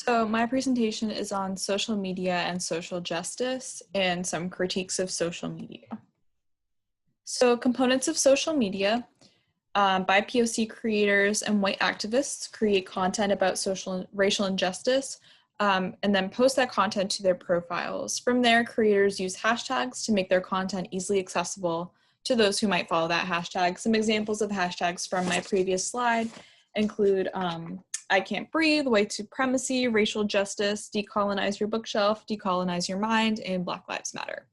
So my presentation is on social media and social justice and some critiques of social media. So components of social media, BIPOC creators and white activists create content about racial injustice and then post that content to their profiles. From there, creators use hashtags to make their content easily accessible to those who might follow that hashtag. Some examples of hashtags from my previous slide include I can't breathe, white supremacy, racial justice, decolonize your bookshelf, decolonize your mind, and Black Lives Matter.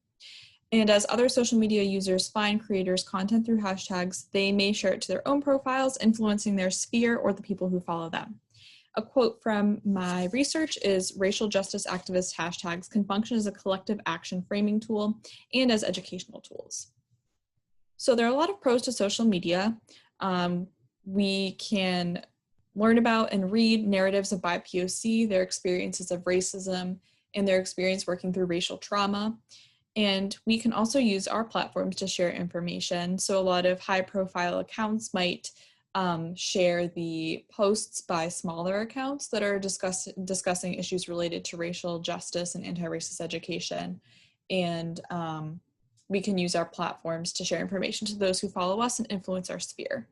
And as other social media users find creators' content through hashtags, they may share it to their own profiles, influencing their sphere or the people who follow them. A quote from my research is, racial justice activist hashtags can function as a collective action framing tool and as educational tools. So there are a lot of pros to social media. We can learn about and read narratives of BIPOC, their experiences of racism, and their experience working through racial trauma. And we can also use our platforms to share information. So a lot of high-profile accounts might share the posts by smaller accounts that are discussing issues related to racial justice and anti-racist education. And we can use our platforms to share information to those who follow us and influence our sphere.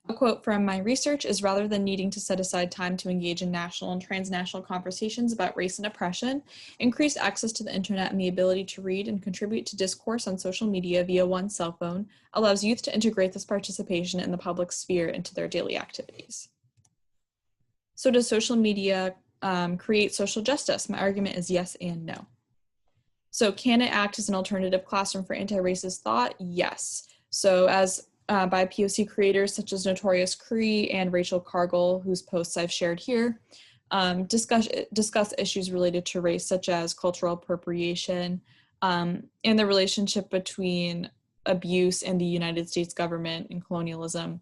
A quote from my research is, rather than needing to set aside time to engage in national and transnational conversations about race and oppression, increased access to the internet and the ability to read and contribute to discourse on social media via one's cell phone allows youth to integrate this participation in the public sphere into their daily activities. So does social media create social justice? My argument is yes and no. So can it act as an alternative classroom for anti-racist thought? Yes. So as BIPOC creators such as Notorious Cree and Rachel Cargill, whose posts I've shared here, discuss issues related to race, such as cultural appropriation and the relationship between abuse and the United States government and colonialism.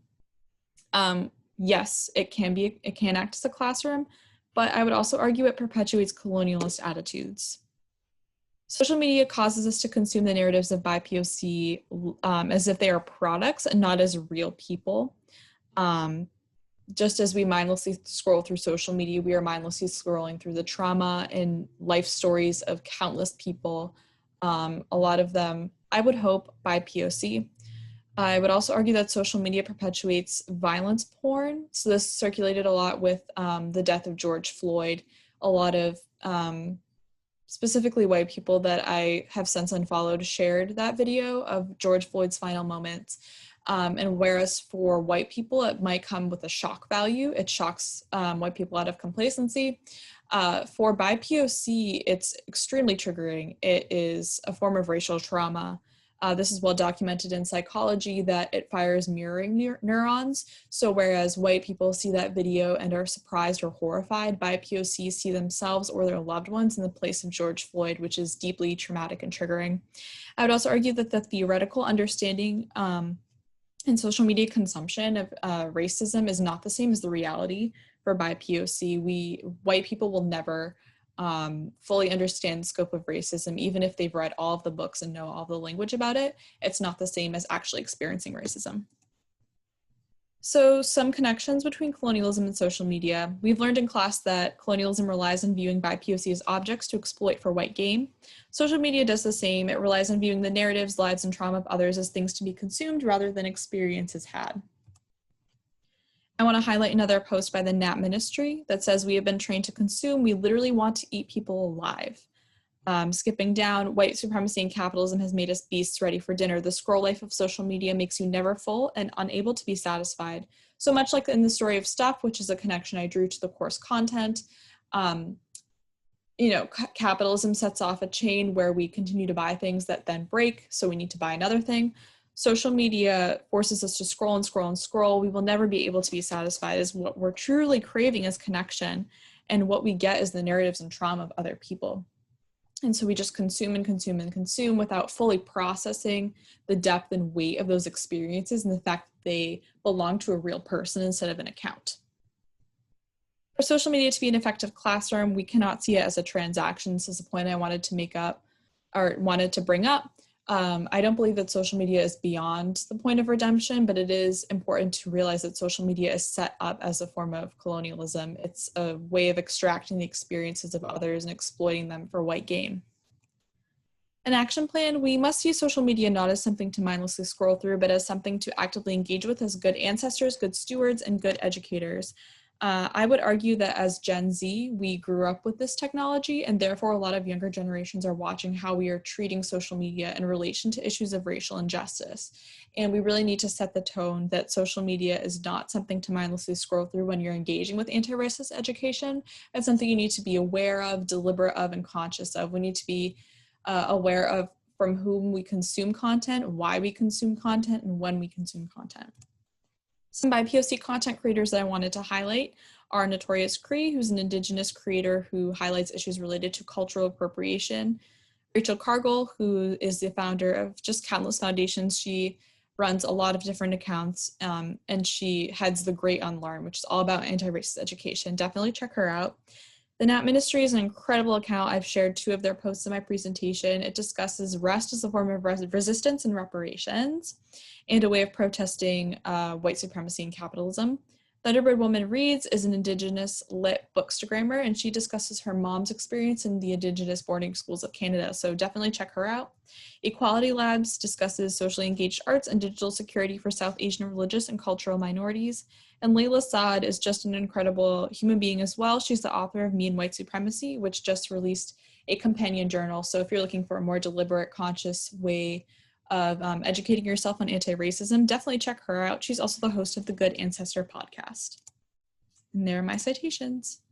Yes, it can act as a classroom, but I would also argue it perpetuates colonialist attitudes. Social media causes us to consume the narratives of BIPOC as if they are products and not as real people. Just as we mindlessly scroll through social media, we are mindlessly scrolling through the trauma and life stories of countless people, a lot of them, I would hope, BIPOC. I would also argue that social media perpetuates violence porn. So this circulated a lot with the death of George Floyd. A lot of specifically white people that I have since unfollowed shared that video of George Floyd's final moments. And whereas for white people, it might come with a shock value. It shocks white people out of complacency. For BIPOC, it's extremely triggering. It is a form of racial trauma. This is well documented in psychology that it fires mirroring neurons. So whereas white people see that video and are surprised or horrified, BIPOC see themselves or their loved ones in the place of George Floyd, which is deeply traumatic and triggering. I would also argue that the theoretical understanding in social media consumption of racism is not the same as the reality for BIPOC. White people will never fully understand the scope of racism, even if they've read all of the books and know all the language about it. It's not the same as actually experiencing racism. So some connections between colonialism and social media. We've learned in class that colonialism relies on viewing BIPOC as objects to exploit for white gain. Social media does the same. It relies on viewing the narratives, lives, and trauma of others as things to be consumed rather than experiences had. I want to highlight another post by the Nat Ministry that says, we have been trained to consume. We literally want to eat people alive. Skipping down, white supremacy and capitalism has made us beasts ready for dinner. The scroll life of social media makes you never full and unable to be satisfied. So much like in the story of Stuff, which is a connection I drew to the course content, capitalism sets off a chain where we continue to buy things that then break, so we need to buy another thing. Social media forces us to scroll and scroll and scroll. We will never be able to be satisfied, as what we're truly craving is connection, and what we get is the narratives and trauma of other people. And so we just consume and consume and consume without fully processing the depth and weight of those experiences and the fact that they belong to a real person instead of an account. For social media to be an effective classroom, we cannot see it as a transaction. This is a point I wanted to bring up. I don't believe that social media is beyond the point of redemption, but it is important to realize that social media is set up as a form of colonialism. It's a way of extracting the experiences of others and exploiting them for white gain. An action plan, we must use social media not as something to mindlessly scroll through, but as something to actively engage with as good ancestors, good stewards, and good educators. I would argue that as Gen Z, we grew up with this technology, and therefore a lot of younger generations are watching how we are treating social media in relation to issues of racial injustice. And we really need to set the tone that social media is not something to mindlessly scroll through when you're engaging with anti-racist education. It's something you need to be aware of, deliberate of, and conscious of. We need to be aware of from whom we consume content, why we consume content, and when we consume content. Some BIPOC content creators that I wanted to highlight are Notorious Cree, who's an Indigenous creator who highlights issues related to cultural appropriation. Rachel Cargill, who is the founder of just countless foundations. She runs a lot of different accounts, and she heads The Great Unlearn, which is all about anti-racist education. Definitely check her out. The Nat Ministry is an incredible account. I've shared 2 of their posts in my presentation. It discusses rest as a form of resistance and reparations and a way of protesting white supremacy and capitalism. Thunderbird Woman Reads is an Indigenous lit bookstagrammer, and she discusses her mom's experience in the Indigenous boarding schools of Canada, so definitely check her out. Equality Labs discusses socially engaged arts and digital security for South Asian religious and cultural minorities. And Layla Saad is just an incredible human being as well. She's the author of Me and White Supremacy, which just released a companion journal. So if you're looking for a more deliberate, conscious way of educating yourself on anti-racism, definitely check her out. She's also the host of the Good Ancestor podcast. And there are my citations.